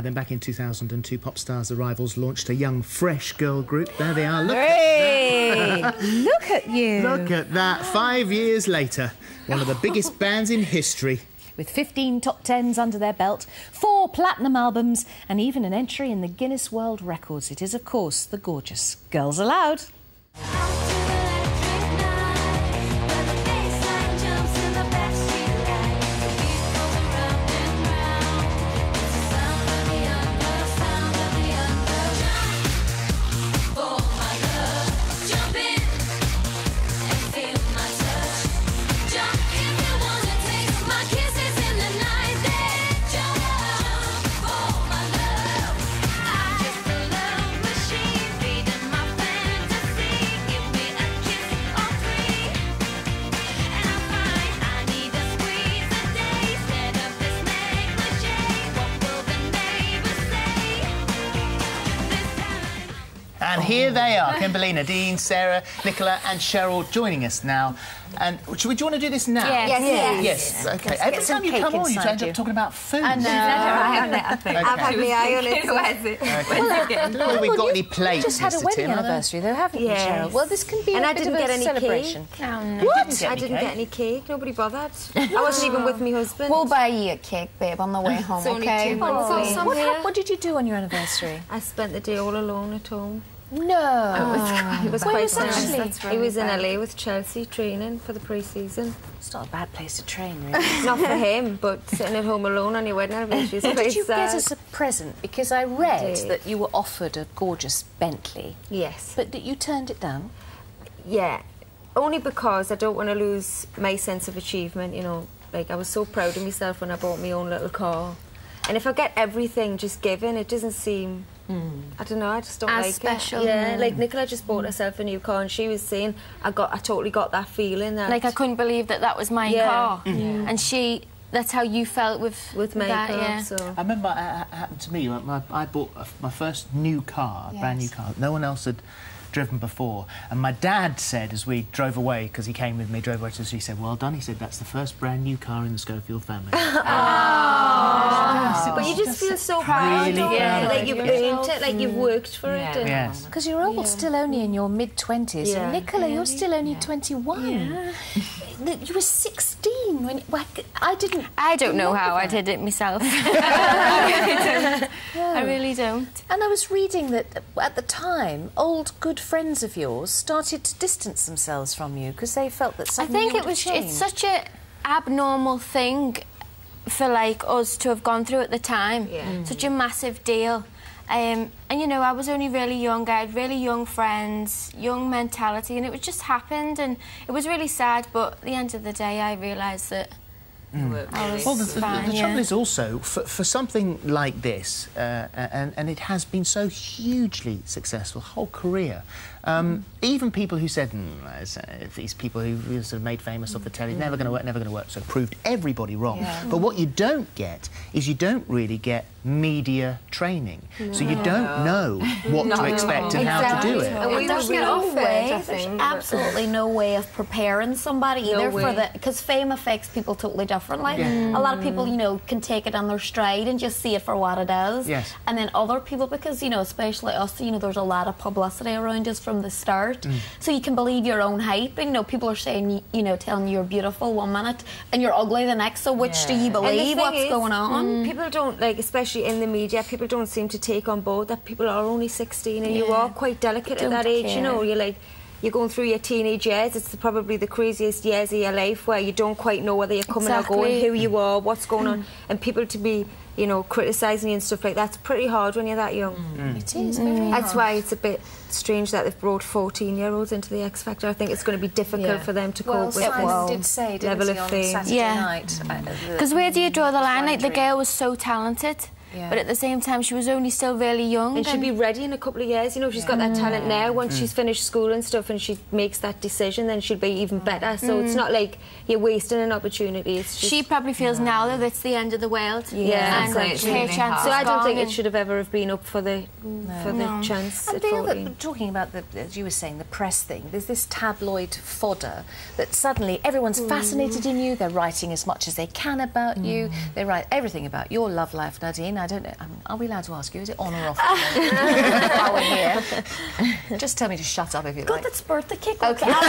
Then back in 2002, pop stars' Arrivals launched a young, fresh girl group. There they are. Look at Look at you. Look at that. 5 years later, one of the biggest bands in history. With 15 top tens under their belt, 4 platinum albums, and even an entry in the Guinness World Records. It is, of course, the gorgeous Girls Aloud. And here they are, Kimberly, Nadine, Sarah, Nicola and Cheryl joining us now. And do you want to do this now? Yes. OK. Every time you come on, you end up talking about food. I know. I think. I've had my eye on it. Where's it? I don't know whether we've got any plates, You just had a wedding anniversary, though, haven't you, Cheryl? Well, this can be a bit of a celebration. What? I didn't get any cake. Nobody bothered. I wasn't even with my husband. We'll buy you a cake, babe, on the way home, OK? What did you do on your anniversary? I spent the day all alone at home. No. It was quite nice. He was in LA with Chelsea training for the pre-season. It's not a bad place to train, really. Not for him, but sitting at home alone on your wedding anniversary is Did you get us a present? Because I read that you were offered a gorgeous Bentley. Yes. But that you turned it down? Yeah. Only because I don't want to lose my sense of achievement, you know. Like, I was so proud of myself when I bought my own little car. And if I get everything just given, it doesn't seem... I don't know, I just don't like special. it. Yeah, like Nicola just bought herself a new car and she was saying, I totally got that feeling that... Like, I couldn't believe that was my car. And that's how you felt with my that, car, so... I remember it happened to me. I bought my first new car, a brand new car. No one else had driven before. And my dad said, as we drove away, because he came with me, drove away to us, he said, well done. He said, that's the first brand new car in the Schofield family. But you just feel so proud. Really proud. Like you've earned it, like you've worked for it. Yes. Because you're all still only in your mid-20s. And Nicola, you're still only 21. You were 16 when... I don't know how I did it myself. I really don't. And I was reading that at the time, old good friends of yours started to distance themselves from you because they felt that something it's such a abnormal thing for, like, us to have gone through at the time. Such a massive deal. And, you know, I was only really young. I had really young friends, young mentality, and it just happened, and it was really sad, but at the end of the day, I realised that Well, the trouble is also, for something like this, and it has been so hugely successful, whole career, even people who said, these people who sort of made famous off the telly, never going to work, so proved everybody wrong. Yeah. But what you don't get is you don't really get media training. No. So you don't know what to expect and how to do it. And there's absolutely no way of preparing somebody either for the... Because fame affects people totally differently. A lot of people, you know, can take it on their stride and just see it for what it is. Yes. And then other people, because, you know, especially us, you know, there's a lot of publicity around us from the start. So you can believe your own hype. And, you know, people are saying, you know, telling you you're beautiful one minute and you're ugly the next. So which do you believe? What's going on? People don't, like, especially in the media, people don't seem to take on board that people are only 16 and you are quite delicate at that age, you know. You're like, you're going through your teenage years. It's probably the craziest years of your life where you don't quite know whether you're coming or going, who you are, what's going on, and people to be, you know, criticising you and stuff like that's pretty hard when you're that young. It is very hard. That's why it's a bit strange that they've brought 14-year-olds into the X Factor. I think it's going to be difficult for them to cope with the did say, level of fame. Saturday night. Because where do you draw the line? Like, the girl was so talented. But at the same time, she was only still really young. And she'll be ready in a couple of years. You know, she's got that talent now. Once she's finished school and stuff and she makes that decision, then she'll be even better. So it's not like you're wasting an opportunity. It's just... She probably feels now that it's the end of the world. And her chance. So I don't think it should have ever have been up for the chance at 14. Talking about, as you were saying, the press thing, there's this tabloid fodder that suddenly everyone's fascinated in you. They're writing as much as they can about you. They write everything about your love life, Nadine. I don't know. Are we allowed to ask you? Is it on or off? While we're here, just tell me to shut up if you like. That's birthday cake. Okay. Let's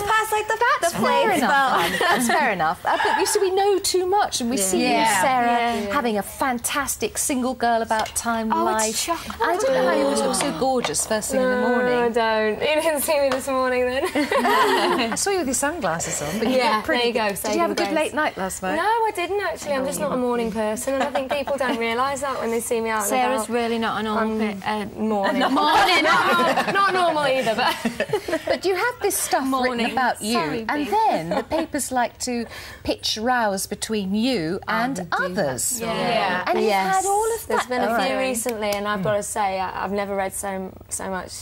pass like the fair enough. That's fair enoff. But we know too much, and we see you, Sarah, having a fantastic single girl about time life. It's shocking. I don't know how you always look so gorgeous first thing in the morning. I don't. You didn't see me this morning then. I saw you with your sunglasses on, but you look pretty. There you go. Did you have a good late night last night? No, I didn't actually. I'm just not a morning person, and I think people don't realise that when they see me out and Sarah's about. really not a normal Morning. Not normal either, but... But you have this stuff written about you, and then the papers like to pitch rows between you and others. Yeah. And you've had all of that. There's been a few recently, and I've got to say, I've never read so much...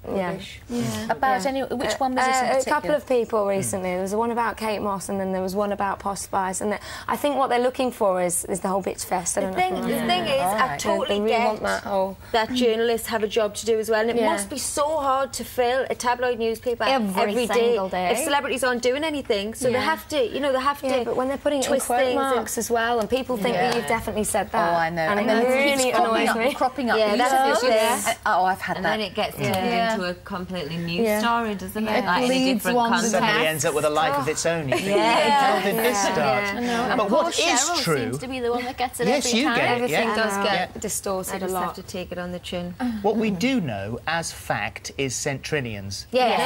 About which one was this in particular? A couple of people recently. There was one about Kate Moss, and then there was one about Posh Spice. And I think what they're looking for is the whole bitch fest. The thing is, I totally get that journalists have a job to do as well, and it must be so hard to fill a tabloid newspaper every day if celebrities aren't doing anything. So they have to, they have to. But when they're putting it in quote marks as well, and people think that you've definitely said that. Oh, I know. And it really annoys me. Cropping up. Yeah, that's it. Oh, I've had that. And then it gets turned into a completely new story, doesn't it? Like in a different context. Suddenly ends up with a life of its own. You think, how did this start? But what is true... seems to be the one that gets it yes, every you time. get it. Everything does get distorted I just a lot. have to take it on the chin. What we do know as fact is centrillions. Yeah.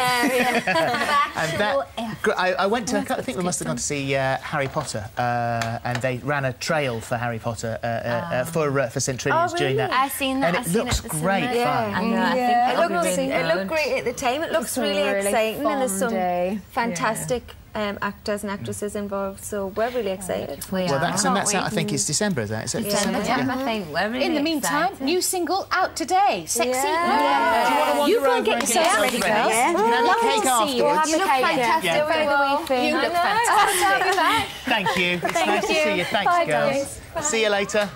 And that, I went to, I think we must have gone to see Harry Potter, and they ran a trail for Harry Potter for centrillions during that. I've seen that. And it looks great fun. It looked great at the time. It looks really exciting, and there's some fantastic actors and actresses involved, so we're really excited. That's out, I think it's December, is that? Is it December? I think we're really In the meantime, new single out today. Sexy. You go and get yourself ready, girls. You can have a cake afterwards. You look fantastic. You look fantastic. Thank you. It's nice to see you. Thanks, girls. See you later.